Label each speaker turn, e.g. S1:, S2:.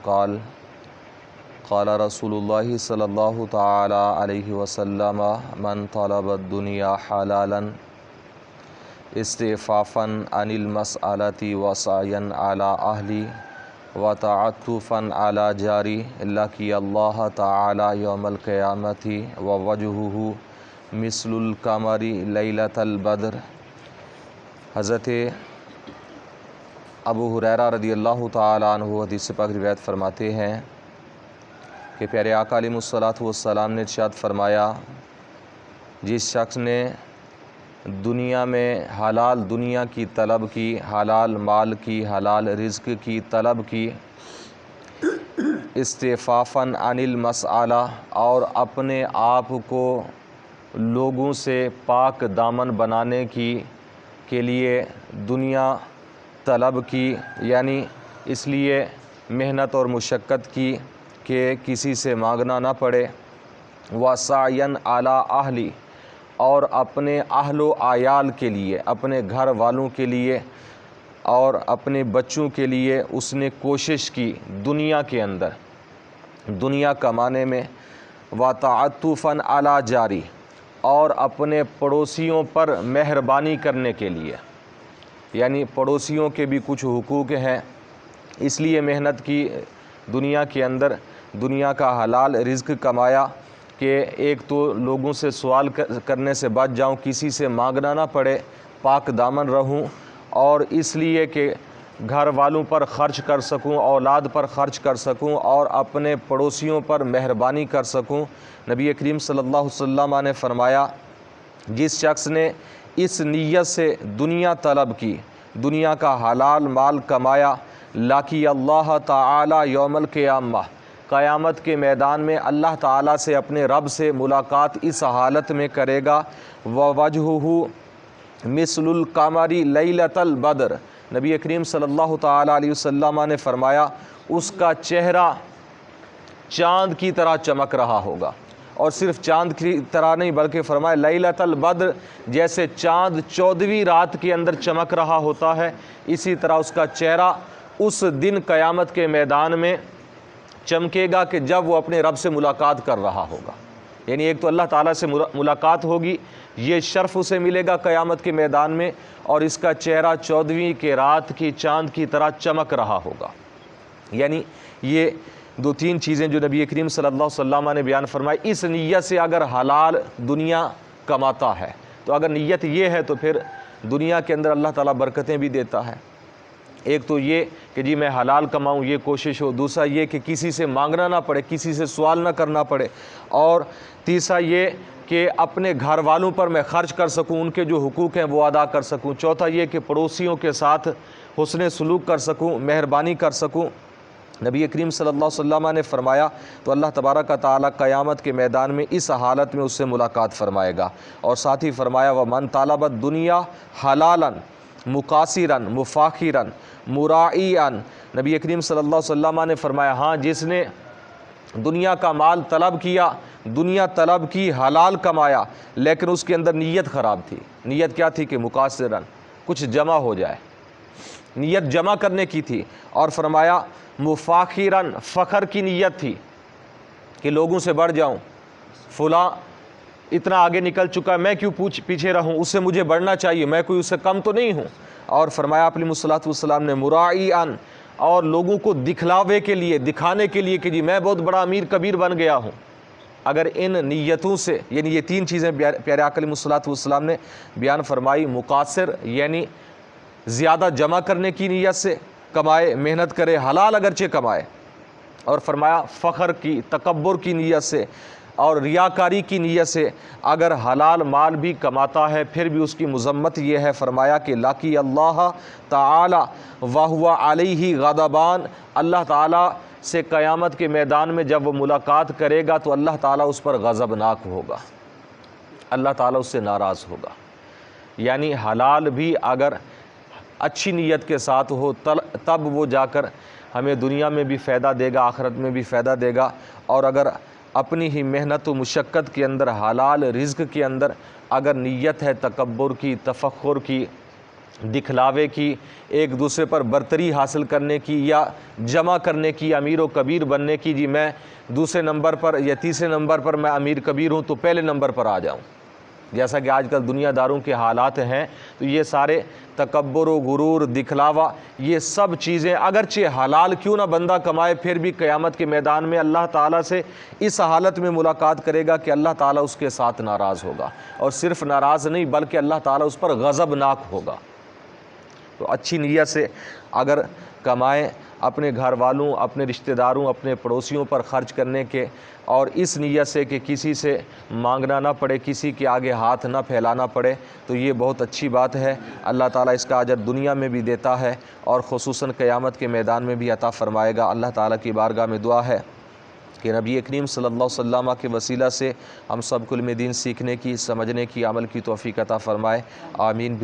S1: قال قال رسول اللہ صلی اللہ تعالی علیہ وسلم من طلب الدنیا حلالا استعفافا عن المسألة وسعیا علی اہلی وتعطفا علی جاری لقی اللہ تعالی یوم القیامت ووجہہ مثل القمر لیلۃ البدر۔ حضرت ابو ہریرہ رضی اللہ تعالیٰ عنہ حدیث پاک روایت فرماتے ہیں کہ پیارے آقا علیہ الصلوۃ والسلام نے ارشاد فرمایا، جس شخص نے دنیا میں حلال دنیا کی طلب کی، حلال مال کی، حلال رزق کی طلب کی، استعفافاً عن المسألہ، اور اپنے آپ کو لوگوں سے پاک دامن بنانے کے لیے دنیا طلب کی، یعنی اس لیے محنت اور مشقت کی کہ کسی سے مانگنا نہ پڑے، وسعیاً علی اہلی، اور اپنے اہل و عیال کے لیے، اپنے گھر والوں کے لیے اور اپنے بچوں کے لیے اس نے کوشش کی دنیا کے اندر، دنیا کمانے میں، وتعطفاً علی جاری، اور اپنے پڑوسیوں پر مہربانی کرنے کے لیے، یعنی پڑوسیوں کے بھی کچھ حقوق ہیں، اس لیے محنت کی دنیا کے اندر، دنیا کا حلال رزق کمایا کہ ایک تو لوگوں سے سوال کرنے سے بچ جاؤں، کسی سے مانگنا نہ پڑے، پاک دامن رہوں، اور اس لیے کہ گھر والوں پر خرچ کر سکوں، اولاد پر خرچ کر سکوں، اور اپنے پڑوسیوں پر مہربانی کر سکوں۔ نبی کریم صلی اللہ علیہ وسلم نے فرمایا، جس شخص نے اس نیت سے دنیا طلب کی، دنیا کا حلال مال کمایا، لقی اللہ تعالی یوم القیامہ، قیامت کے میدان میں اللہ تعالیٰ سے، اپنے رب سے ملاقات اس حالت میں کرے گا، ووجہہ مثل القمر لیلۃ البدر، نبی کریم صلی اللہ تعالیٰ علیہ وسلم نے فرمایا اس کا چہرہ چاند کی طرح چمک رہا ہوگا، اور صرف چاند کی طرح نہیں بلکہ فرمایا لیلۃ البدر، جیسے چاند 14ویں رات کے اندر چمک رہا ہوتا ہے، اسی طرح اس کا چہرہ اس دن قیامت کے میدان میں چمکے گا کہ جب وہ اپنے رب سے ملاقات کر رہا ہوگا۔ یعنی ایک تو اللہ تعالیٰ سے ملاقات ہوگی، یہ شرف اسے ملے گا قیامت کے میدان میں، اور اس کا چہرہ 14ویں کے رات کی چاند کی طرح چمک رہا ہوگا۔ یعنی یہ دو تین چیزیں جو نبی کریم صلی اللہ علیہ وسلم نے بیان فرمائی، اس نیت سے اگر حلال دنیا کماتا ہے تو اگر نیت یہ ہے تو پھر دنیا کے اندر اللہ تعالیٰ برکتیں بھی دیتا ہے۔ ایک تو یہ کہ جی میں حلال کماؤں، یہ کوشش ہو، دوسرا یہ کہ کسی سے مانگنا نہ پڑے، کسی سے سوال نہ کرنا پڑے، اور تیسرا یہ کہ اپنے گھر والوں پر میں خرچ کر سکوں، ان کے جو حقوق ہیں وہ ادا کر سکوں، چوتھا یہ کہ پڑوسیوں کے ساتھ حسن سلوک کر سکوں، مہربانی کر سکوں۔ نبی کریم صلی اللہ علیہ وسلم نے فرمایا تو اللہ تبارک و تعالیٰ قیامت کے میدان میں اس حالت میں اس سے ملاقات فرمائے گا، اور ساتھ ہی فرمایا وَمَن طَلَبَ الدُّنْيَا حَلَالًا مُقَاصِرًا مُفَاخِرًا مُرَاعِيًا، نبی کریم صلی اللہ علیہ وسلم نے فرمایا ہاں جس نے دنیا کا مال طلب کیا، دنیا طلب کی، حلال کمایا، لیکن اس کے اندر نیت خراب تھی۔ نیت کیا تھی کہ مقاصراً، کچھ جمع ہو جائے، نیت جمع کرنے کی تھی، اور فرمایا مفاخراً، فخر کی نیت تھی کہ لوگوں سے بڑھ جاؤں، فلاں اتنا آگے نکل چکا ہے، میں کیوں پیچھے رہوں، اس سے مجھے بڑھنا چاہیے، میں کوئی اس سے کم تو نہیں ہوں۔ اور فرمایا آپ علیہ الصلوۃ والسلام نے مراعیان، اور لوگوں کو دکھلاوے کے لیے، دکھانے کے لیے کہ جی میں بہت بڑا امیر کبیر بن گیا ہوں۔ اگر ان نیتوں سے، یعنی یہ تین چیزیں پیارے آقا علیہ الصلوۃ والسلام نے بیان فرمائی، مقاصر یعنی زیادہ جمع کرنے کی نیت سے کمائے، محنت کرے، حلال اگرچہ کمائے، اور فرمایا فخر کی، تکبر کی نیت سے اور ریاکاری کی نیت سے اگر حلال مال بھی کماتا ہے پھر بھی اس کی مذمت یہ ہے، فرمایا کہ لقی اللہ تعالی وہو علیہ غضبان، اللہ تعالیٰ سے قیامت کے میدان میں جب وہ ملاقات کرے گا تو اللہ تعالیٰ اس پر غضبناک ہوگا، اللہ تعالیٰ اس سے ناراض ہوگا۔ یعنی حلال بھی اگر اچھی نیت کے ساتھ ہو تب وہ جا کر ہمیں دنیا میں بھی فائدہ دے گا، آخرت میں بھی فائدہ دے گا، اور اگر اپنی ہی محنت و مشقت کے اندر، حلال رزق کے اندر اگر نیت ہے تکبر کی، تفخر کی، دکھلاوے کی، ایک دوسرے پر برتری حاصل کرنے کی یا جمع کرنے کی، امیر و کبیر بننے کی، جی میں دوسرے نمبر پر یا تیسرے نمبر پر میں امیر کبیر ہوں تو پہلے نمبر پر آ جاؤں، جیسا کہ آج کل دنیا داروں کے حالات ہیں۔ تو یہ سارے تکبر و غرور، دکھلاوا، یہ سب چیزیں اگرچہ حلال کیوں نہ بندہ کمائے، پھر بھی قیامت کے میدان میں اللہ تعالیٰ سے اس حالت میں ملاقات کرے گا کہ اللہ تعالیٰ اس کے ساتھ ناراض ہوگا، اور صرف ناراض نہیں بلکہ اللہ تعالیٰ اس پر غضبناک ہوگا۔ تو اچھی نیت سے اگر کمائیں، اپنے گھر والوں، اپنے رشتہ داروں، اپنے پڑوسیوں پر خرچ کرنے کے، اور اس نیت سے کہ کسی سے مانگنا نہ پڑے، کسی کے آگے ہاتھ نہ پھیلانا پڑے، تو یہ بہت اچھی بات ہے۔ اللہ تعالیٰ اس کا اجر دنیا میں بھی دیتا ہے اور خصوصاً قیامت کے میدان میں بھی عطا فرمائے گا۔ اللہ تعالیٰ کی بارگاہ میں دعا ہے کہ نبی کریم صلی اللہ علیہ وسلم کے وسیلہ سے ہم سب کو علم دین سیکھنے کی، سمجھنے کی، عمل کی توفیق عطا فرمائے، آمین۔